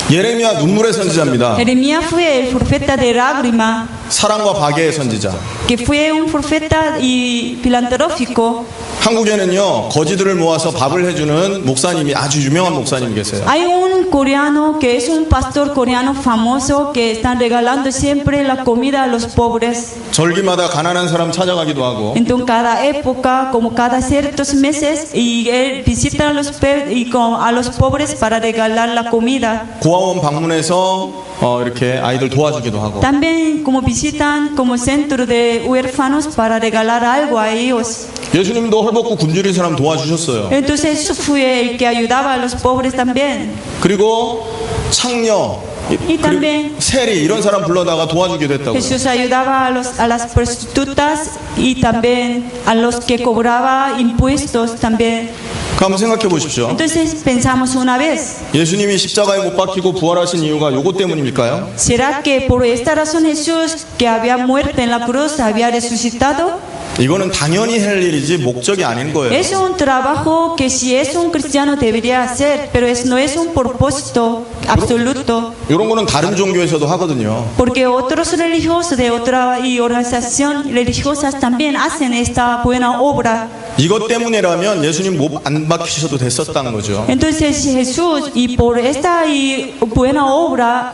예레미야 눈물의 선지자입니다. Jeremías fue el profeta de lágrima, 사랑과 박애의 선지자. que fue un profeta y filantrófico. 한국에는요 거지들을 모아서 밥을 해주는 목사님이 아주 유명한 목사님이 계세요. Hay un coreano que es un pastor coreano famoso que están regalando siempre la comida a los pobres. 절기마다 가난한 사람 찾아가기도 하고 Entonces cada época, como cada ciertos meses, y él visita a los pobres para regalar la comida. 고아원 방문해서 이렇게 아이들 도와주기도 하고 También como visitan como centro de huérfanos para regalar algo a ellos. 예수님도 헐벗고 굶주린 사람 도와주셨어요. Entonces eso fue el que ayudaba a los pobres también. 그리고 창녀 Y también 세리 이런 사람 불러다가 도와주기도 했다고요. Jesús ayudaba a las prostitutas y también a los que cobraba impuestos también. 그 한번 생각해 보십시오. Entonces pensamos una vez, 예수님이 십자가에 못 박히고 부활하신 이유가 요것 때문일까요? ¿será que por esta razón Jesús que había muerto en la cruz había resucitado? 이거는 당연히 할 일이지 목적이 아닌 거예요. Es un trabajo que si es un cristiano debería hacer, pero no es un propósito absoluto. 이런 거는 다른 종교에서도 하거든요. Porque otros religiosos de otra y organización religiosas también hacen esta buena obra. 이것 때문이라면 예수님 못 안 박히셔도 됐었다는 거죠. Entonces Jesús, y por esta y buena obra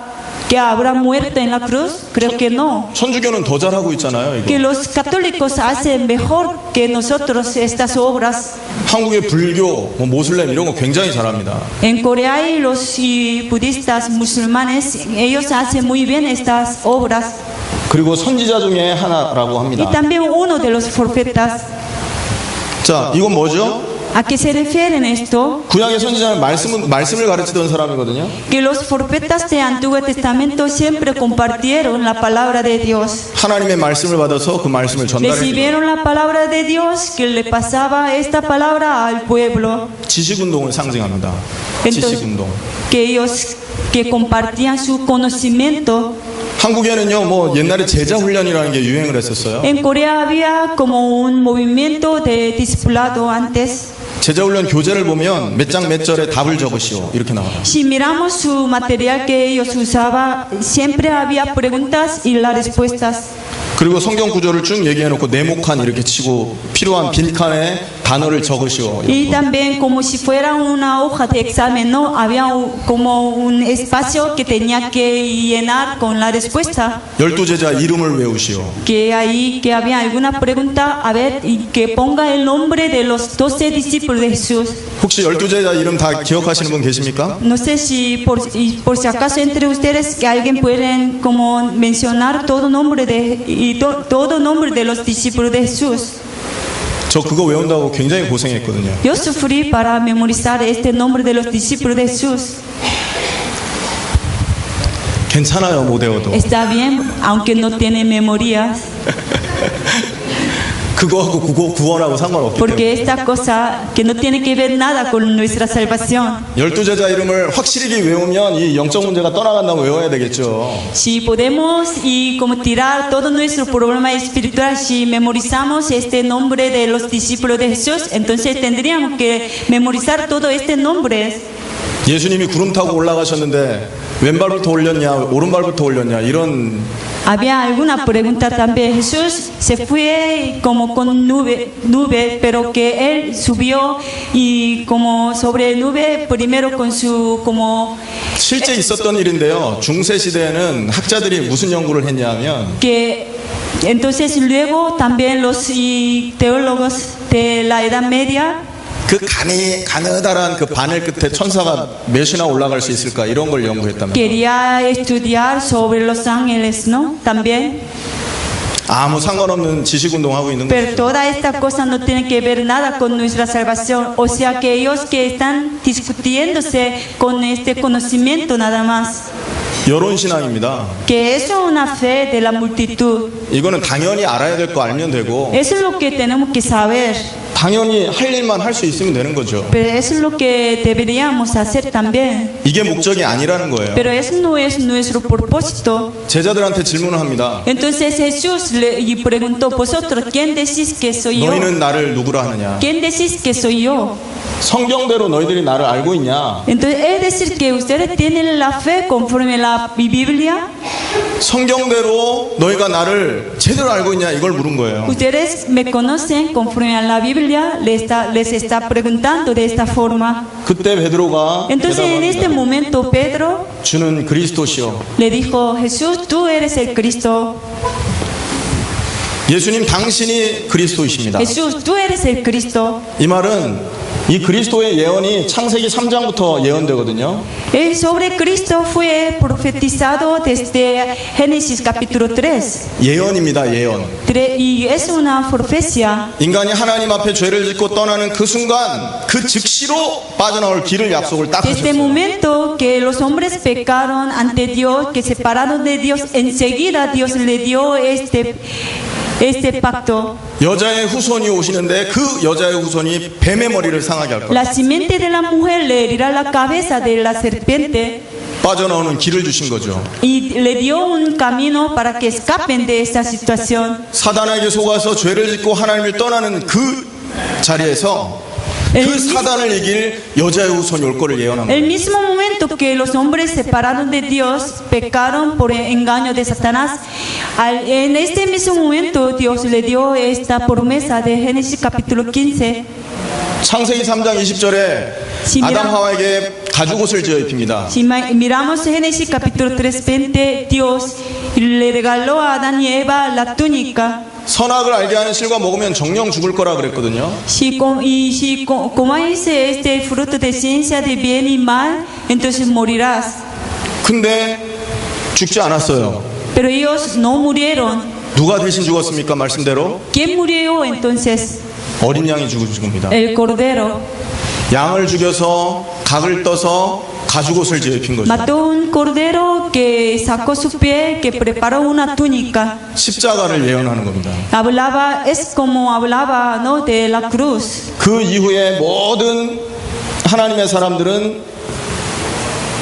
que habrá muerto en la cruz, creo que no. 천주교는 더 잘하고 있잖아요. Que 이거. los católicos hacen mejor que nosotros estas obras. 한국의 불교, 모슬렘 이런 거 굉장히 잘합니다. En Corea y los budistas musulmanes, ellos hacen muy bien estas obras. 그리고 선지자 중에 하나라고 Y 합니다. también uno de los profetas. 자, 이건 뭐죠? ¿A qué se refieren esto? 구약의 선지자는 말씀을 가르치던 사람이거든요. Que los profetas del Antiguo Testamento siempre compartieron la palabra de Dios. 하나님의 말씀을 받아서 그 말씀을 전달해 줍니다. Recibieron la palabra de Dios que le pasaba esta palabra al pueblo. 지식운동을 상징합니다. Entonces, 지식운동. que ellos que compartían su conocimiento. 한국에는요, 뭐 옛날에 제자 훈련이라는 게 유행을 했었어요. En Corea había como un movimiento de discipulado antes. 제자 훈련 교재를 보면 몇 장 몇 절에 답을 적으시오 이렇게 나와요. Si miramos su material que ellos usaban, siempre había preguntas y las respuestas. 그리고 성경 구절을 쭉 얘기해놓고 네모칸 이렇게 치고 필요한 빈칸에 단어를 적으시오. Y también como si fuera una hoja de examen, ¿no? Había como un espacio que tenía que llenar con la respuesta. 12제자 이름을 외우시오. Que ahí que había alguna pregunta, a ver, y que ponga el nombre de los 12 discípulos de Jesús. 혹시 12제자 이름 다 기억하시는 분 계십니까? No sé si por si acaso entre ustedes que alguien pueden como mencionar todo nombre todo nombre de los discípulos de Jesús. 저 그거 외운다고 굉장히 고생했거든요. Yo sufrí para memorizar este nombre de los discípulos de Jesús. 괜찮아요, 못 외워도. Está bien, aunque no tiene memorias. 그거하고 구원하고 상관없기 Porque 때문에. esta cosa que no tiene que ver nada con nuestra salvación. 12제자 이름을 확실히 외우면 이 영적 문제가 떠나간다고 외워야 되겠죠. Si podemos y como tirar todo nuestro problema espiritual, si memorizamos este nombre de los discípulos de Jesús, entonces tendríamos que memorizar todo este nombre. 예수님이 구름 타고 올라가셨는데 왼발부터 올렸냐 오른발부터 올렸냐 이런 Había alguna pregunta también. Jesús se fue como con nube, pero que él subió y como sobre nube primero con su como 실제 있었던 일인데요. 중세 시대에는 학자들이 무슨 연구를 했냐면 que entonces luego también los teólogos de la Edad Media 그 가느다란 그 바늘 끝에 천사가 몇이나 올라갈 수 있을까 이런 걸 연구했다면 quería estudiar sobre los ángeles, ¿no? También. 아무 상관없는 지식 운동하고 있는 Pero 거죠. toda esta cosa no tiene que ver nada con nuestra salvación. O sea que ellos que están discutiéndose con este conocimiento nada más. 여론 신앙입니다. Que eso es una fe de la multitud. 이거는 당연히 알아야 될 거 알면 되고 Eso es lo que tenemos que saber. 당연히 할 일만 할 수 있으면 되는 거죠. Pero eso es lo que deberíamos hacer también. 이게 목적이 아니라는 거예요. Pero eso no es nuestro propósito. 제자들한테 질문을 합니다. Entonces Jesús le preguntó, vosotros, ¿quién decís que soy yo? 너희는 나를 누구라 하느냐? ¿Quién decís que soy yo? 성경대로 너희들이 나를 알고 있냐? Entonces, es decir que ustedes tienen la fe conforme la Biblia. 성경대로 너희가 나를 제대로 알고 있냐? 이걸 물은 거예요. Ustedes me conocen conforme a la Biblia, les está preguntando de esta forma. 그때 베드로가 Entonces, en este 대답합니다. momento, Pedro 주는 그리스도시요. le dijo, Jesús, tú eres el Cristo. 예수님 당신이 그리스도이십니다. Jesús, tú eres el Cristo. 이 말은 이 그리스도의 예언이 창세기 3장부터 예언되거든요. Sobre Cristo fue profetizado desde Génesis capítulo 3. 예언입니다. 예언. Y es una profecía. 인간이 하나님 앞에 죄를 짓고 떠나는 그 순간 그 즉시로 빠져나올 길을 약속을 딱 Desde el 하셨어요. momento que los hombres pecaron ante Dios, que se separaron de Dios, enseguida Dios le dio este pacto. 여자의 후손이 오시는데 그 여자의 후손이 뱀의 머리를 상하게 할 거예요. La simiente de la mujer le herirá la cabeza de la serpiente 빠져나오는 길을 주신 거죠. y le dio un camino para que escapen de esta situación. 사단에게 속아서 죄를 짓고 하나님을 떠나는 그 자리에서 그 사단을 이길 여자의 후손이 올 거를 예언한 El 거예요. mismo momento que los hombres separaron de Dios, pecaron por engaño de Satanás, en este mismo momento Dios le dio esta promesa de Génesis capítulo 15. 창세기 3장 20절에 아담 하와에게 가죽옷을 지어 입힙니다. Si miramos Génesis capítulo 3:20, Dios le regaló a Adán y Eva la túnica. 선악을 알게 하는 실과 먹으면 정령 죽을 거라 그랬거든요. Si comáis este fruto de ciencia de bien y mal, entonces morirás. 근데 죽지 않았어요. Pero ellos no murieron. 누가 대신 죽었습니까? 말씀대로 ¿Quién murió entonces? 어린 양이 죽습니다. El cordero. 양을 죽여서 각을 떠서 가죽옷을 지어 입힌 거죠. Mató un cordero que sacó su piel, que preparó una túnica. 십자가를 예언하는 겁니다. Es como hablaba, ¿no? De la cruz. 그 이후에 모든 하나님의 사람들은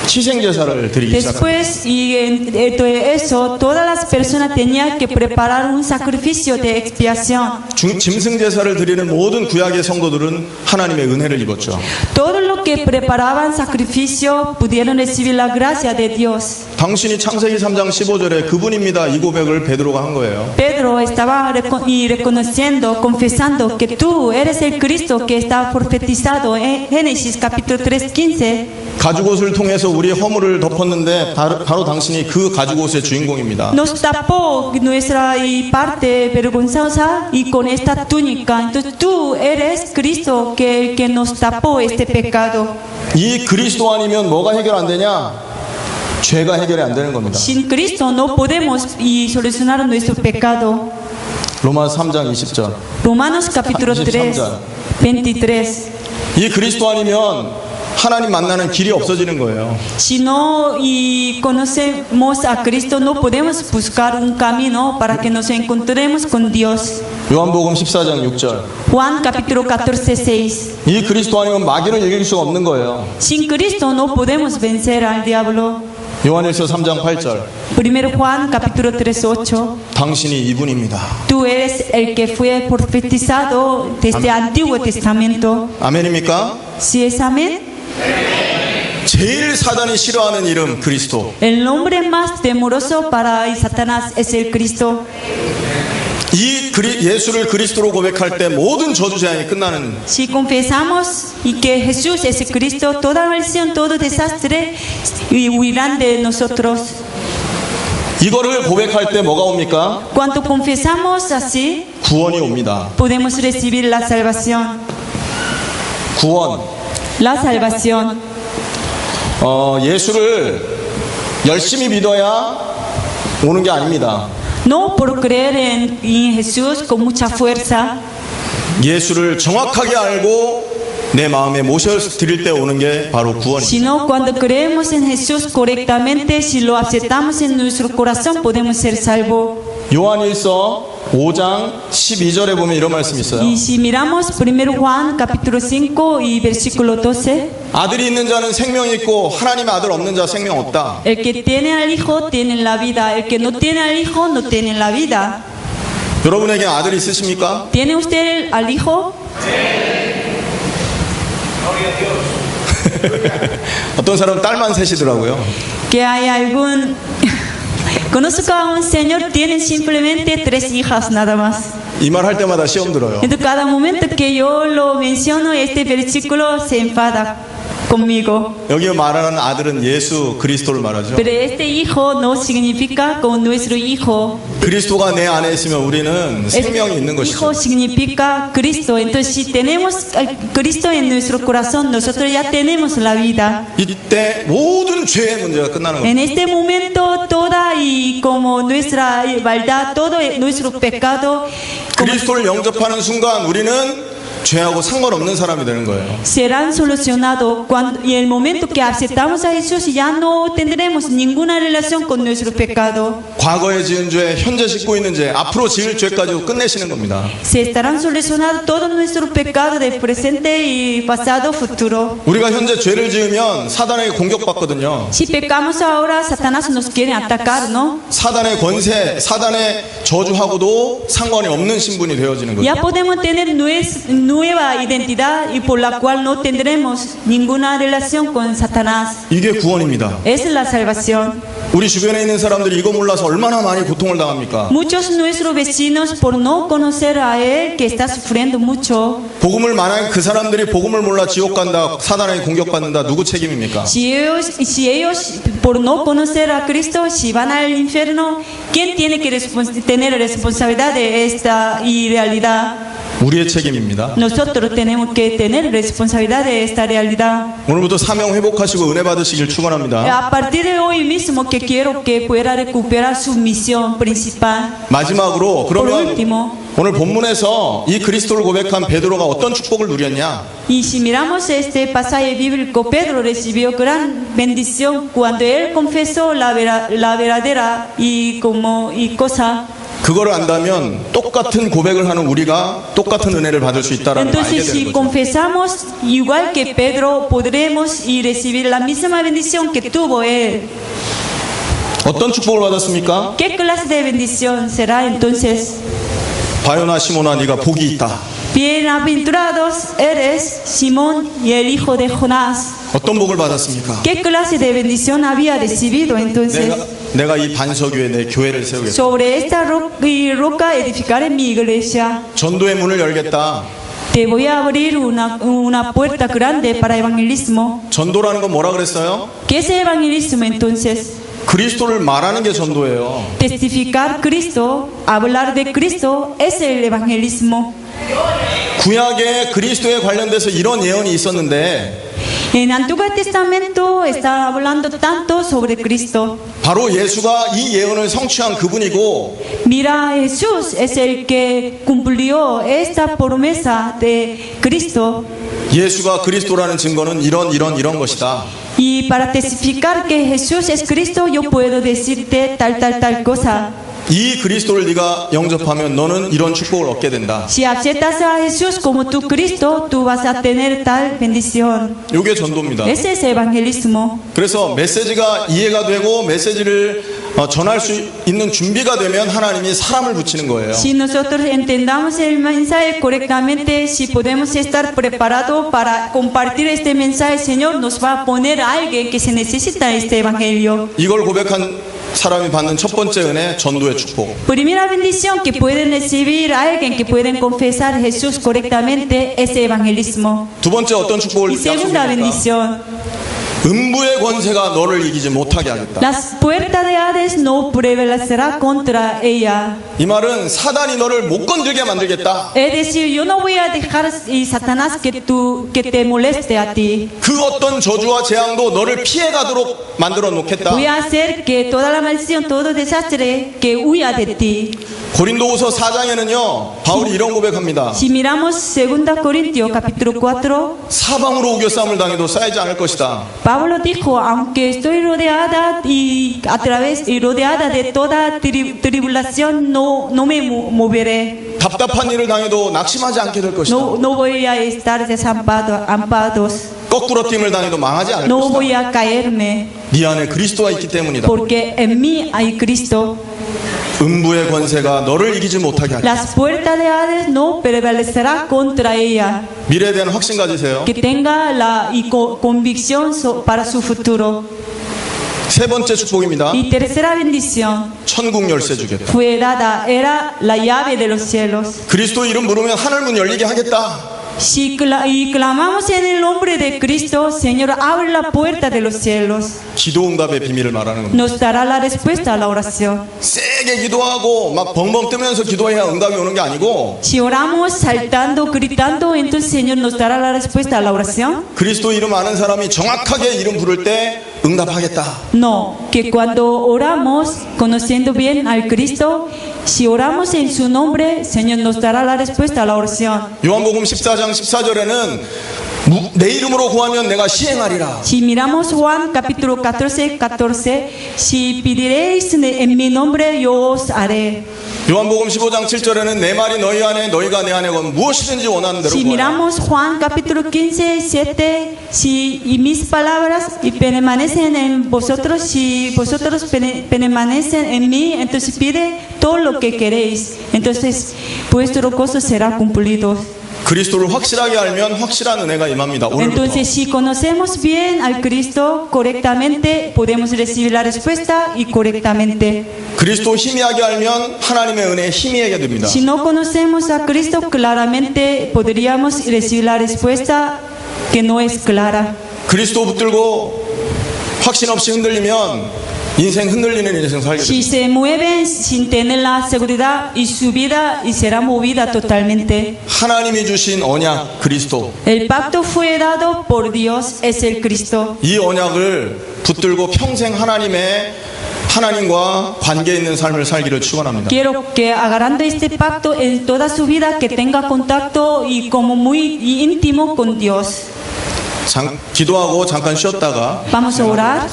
희생제사를 드리기 시작합니다. Después, de eso, todas las personas tenían que preparar un sacrificio de expiación. 짐승제사를 드리는 모든 구약의 성도들은 하나님의 은혜를 입었죠. Todo lo que preparaban sacrificio pudieron recibir la gracia de Dios. 당신이 창세기 3장 15절에 그분입니다. 이 고백을 베드로가 한 거예요. Pedro estaba reconociendo, confesando que tú eres el Cristo que está profetizado en Génesis capítulo 3:15. 가죽옷을 통해서 우리의 허물을 덮었는데 바로 당신이 그 가죽옷의 주인공입니다. Nos tapó nuestra parte vergonzosa y con esta túnica. Entonces tú eres Cristo que nos tapó este pecado. 이 그리스도 아니면 뭐가 해결 안 되냐? 죄가 해결이 안 되는 겁니다. Sin Cristo no podemos solucionar nuestro pecado. 로마서 3장 20절. Romanos capítulo 3, 23. 이 그리스도 아니면 하나님 만나는 길이 없어지는 거예요. Si no conocemos a Cristo, no podemos buscar un camino para que nos encontremos con Dios. 요한복음 14장 6절. Juan capítulo 14:6. 이 그리스도 아니면 마귀를 이길 수가 없는 거예요. Sin Cristo no podemos vencer al diablo. 요한일서 3장 8절. Primero Juan capítulo 3:8. 당신이 이분입니다. Tú eres el que fue profetizado desde el Antiguo Testamento. 아멘입니까? ¿Sí es amén? 제일 사단이 싫어하는 이름 그리스도. El nombre más temoroso para Satanás es el Cristo. 이 예수를 그리스도로 고백할 때 모든 저주 재앙이 끝나는. Si confesamos y que Jesús es Cristo, toda maldición, todo desastre huirán de nosotros. 이거를 고백할 때 뭐가 옵니까? Cuando confesamos así, 구원이 옵니다. podemos recibir la salvación. 구원. La salvación. 예수를 열심히 믿어야 오는 게 아닙니다. No por creer en Jesús con mucha fuerza, 예수를 정확하게 알고 내 마음에 모셔 드릴 때 오는 게 바로 구원입니다. sino cuando creemos en Jesús correctamente, si lo aceptamos en nuestro corazón, podemos ser salvos. 요한일서 5장 12절에 보면 이런 말씀이 있어요. Y si miramos 1 Juan capítulo 5 y versículo 12, 아들이 있는 자는 생명이 있고 하나님의 아들 없는 자 생명 없다. el que tiene al Hijo tiene la vida, el que no tiene al Hijo no tiene la vida. 여러분에게 아들이 있으십니까? ¿Tiene usted al Hijo? 어떤 사람은 딸만 셋이더라고요. Que hay algún... Conozco a un señor, tiene simplemente 3 hijas nada más. 이 말 할 때마다 시험 들어요. Entonces cada momento que yo lo menciono, este versículo se enfada conmigo. 여기 말하는 아들은 예수 그리스도를 말하죠. Pero este hijo no significa como nuestro hijo. 그리스도가 내 안에 있으면 우리는 생명이 있는 것이죠. Hijo significa Cristo. Entonces si tenemos a Cristo en nuestro corazón, nosotros ya tenemos la vida. 이때 모든 죄의 문제가 끝나는 En 겁니다. este momento toda y como nuestra maldad, todo nuestro pecado 그리스도를 영접하는 순간 우리는 죄하고 상관없는 사람이 되는 거예요. serán solucionados y el momento que aceptamos a Jesús ya no tendremos ninguna relación con nuestro pecado. 과거에 지은 죄, 현재 짓고 있는 죄, 앞으로 지을 죄까지 끝내시는 겁니다. Se estarán solucionados todos nuestros pecados del presente y pasado, futuro. 우리가 현재 죄를 지으면 사단에게 공격받거든요. Si pecamos ahora, Satanás nos quiere atacar, ¿no? 사단의 권세, 사단의 저주하고도 상관이 없는 신분이 되어지는 거죠. Ya podemos tener nueva identidad y por la cual no tendremos ninguna relación con Satanás. 이게 구원입니다. Es la salvación. 우리 주변에 있는 사람들이 이거 몰라서 얼마나 많이 고통을 당합니까? Muchos de nuestros vecinos, por no conocer a él, que está sufriendo mucho. 복음을 만약 그 사람들이 복음을 몰라 지옥 간다, 사단에게 공격받는다, 누구 책임입니까? Si ellos por no conocer a Cristo, si van al infierno, ¿quién tiene que tener responsabilidad de esta realidad? 우리의 책임입니다. Nosotros tenemos que tener responsabilidad de esta realidad. 오늘부터 사명 회복하시고 은혜 받으시길 축원합니다. A partir de hoy mismo que quiero que pueda recuperar su misión principal. 마지막으로 Por 그러면 último, 오늘 본문에서 이 그리스도를 고백한 베드로가 어떤 축복을 누렸냐? y si miramos este pasaje bíblico, Pedro recibió gran bendición cuando él confesó la verdadera y cosa. 그 그거를 안다면 똑같은 고백을 하는 우리가 똑같은 은혜를 받을 수 있다라는 걸 알게 Entonces, 되는 si 거죠. confesamos igual que Pedro, podremos y recibir la misma bendición que tuvo él. 어떤 축복을 받았습니까? ¿Qué clase de bendición será entonces? 바요나 시몬아 네가 복이 있다. Bienaventurados eres Simón y el hijo de Jonás. 어떤 복을 받았습니까? ¿Qué clase de bendición había recibido entonces? 내가 이 반석 위에 내 교회를 세우겠다. Sobre esta roca edificaré mi iglesia. 전도의 문을 열겠다. Te voy a abrir una puerta grande para evangelismo. 전도라는 건 뭐라 그랬어요? ¿Qué es evangelismo entonces? 그리스도를 말하는 게 전도예요. Testificar Cristo, hablar de Cristo es el evangelismo. 구약에 그리스도에 관련돼서 이런 예언이 있었는데 En Antiguo Testamento está hablando tanto sobre Cristo. 바로 예수가 이 예언을 성취한 그분이고 Mira, Jesús es el que cumplió esta promesa de Cristo. 예수가 그리스도라는 증거는 이런 것이다. Y para testificar que Jesús es Cristo, yo puedo decirte tal cosa. 이 그리스도를 네가 영접하면 너는 이런 축복을 얻게 된다. Si aceptas a Jesús como tu Cristo, tú vas a tener tal bendición. 이게 전도입니다. Ese es evangelismo. 그래서 메시지가 이해가 되고 메시지를 전할 수 있는 준비가 되면 하나님이 사람을 붙이는 거예요. Si nosotros entendamos el mensaje correctamente, si podemos estar preparados para compartir este mensaje, el Señor nos va a poner a alguien que se necesita este evangelio. 이걸 고백한 사람이 받는 첫 번째 은혜, 전도의 축복. Primera bendición que pueden recibir a alguien que pueden confesar a Jesús correctamente es evangelismo. 두 번째 어떤 축복을 Y segunda 약속합니까? bendición, 음부의 권세가 너를 이기지 못하게 하겠다. las puertas de Hades no prevalecerá contra ella. 이 말은 사단이 너를 못 건들게 만들겠다. Es decir, yo no voy a dejar y Satanás que te moleste a ti. 그 어떤 저주와 재앙도 너를 피해가도록 만들어 놓겠다. Voy a hacer que toda la maldición, todo desastre, que huya de ti. 고린도후서 4장에는요 바울이 이런 고백합니다. Si miramos 2 Corintios capítulo 4, 사방으로 우겨 싸움을 당해도 쌓이지 않을 것이다. Pablo dijo, aunque estoy rodeada y rodeada de toda tribulación, no me moveré. 답답한 일을 당해도 낙심하지 않게 될 것이다. No voy a estar desamparados. 거꾸로 뛸을 당해도 망하지 않을 No 것이다. voy a caerme, 네 안에 그리스도가 있기 때문이다. porque en mí hay Cristo. 음부의 권세가 너를 이기지 못하게 하리라. Las puertas de Hades no prevalecerá contra ella. 미래에 대한 확신 가지세요. Que tenga la convicción para su futuro. 세 번째 축복입니다. Y tercera bendición 천국 열쇠 주겠다. fue dada, era la llave de los cielos. 그리스도 이름 부르면 하늘 문 열리게 하겠다. Si clamamos en el nombre de Cristo, Señor, abre la puerta de los cielos. 기도 응답의 비밀을 말하는 겁니다. Nos dará la respuesta a la oración. 세게 기도하고 막 벙벙 뜨면서 기도해야 응답이 오는 게 아니고 Si oramos saltando, gritando, entonces Señor nos dará la respuesta a la oración. 그리스도 이름 아는 사람이 정확하게 이름 부를 때 응답하겠다. No, que cuando oramos conociendo bien al Cristo, si oramos en su nombre, Señor nos dará la respuesta a la oración. 요한복음 14장 14절에는 내 이름으로 구하면 내가 시행하리라. Si miramos Juan capítulo 14, si pediréis en mi nombre, yo os haré. 요한복음 15장 7절에는 내 말이 너희 안에 너희가 내 안에 건 무엇이든지 원하는 대로 Si 구하라. miramos Juan capítulo 15, 7, y mis palabras y permanecen en vosotros, si vosotros permanecen en mí, entonces pide todo lo que queréis. Entonces vuestro gozo será cumplido. 그리스도를 확실하게 알면 확실한 은혜가 임합니다. 오늘부터. Entonces, si conocemos bien al Cristo correctamente, podemos recibir la respuesta y correctamente. 그리스도 희미하게 알면 하나님의 은혜 희미하게 됩니다. Si no conocemos a Cristo claramente, podríamos recibir la respuesta que no es clara. 그리스도 붙들고 확신 없이 흔들리면 인생 흔들리는 인생 살게 Si 됩니다. se mueven sin tener la seguridad y su vida y será movida totalmente. 하나님이 주신 언약 그리스도 El pacto fue dado por Dios, es el Cristo. 이 언약을 붙들고 평생 하나님과 관계 있는 삶을 살기를 축원합니다. Quiero que agarrando este pacto en toda su vida que tenga contacto y como muy íntimo con Dios. 기도하고 잠깐 쉬었다가 Vamos a orar.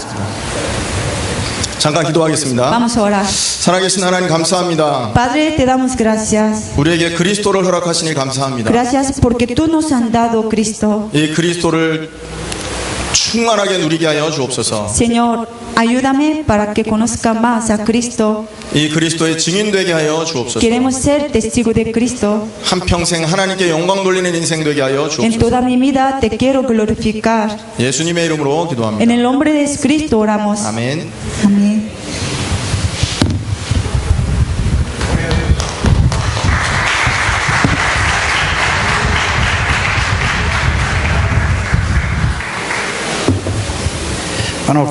잠깐 기도하겠습니다. Vamos a orar. 살아계신 하나님 감사합니다. Padre, te damos gracias. 우리에게 그리스도를 허락하시니 감사합니다. Gracias porque tú nos has dado Cristo. 이 그리스도를 충만하게 누리게 하여 주옵소서. Señor, ayúdame para que conozca más a Cristo. 이 그리스도의 증인되게 하여 주옵소서. Queremos ser testigos de Cristo. 한평생 하나님께 영광 돌리는 인생 되게 하여 En 주옵소서. toda mi vida te quiero glorificar. 예수님의 이름으로 En 기도합니다. el nombre de Cristo oramos. 아멘. Amén. Bueno,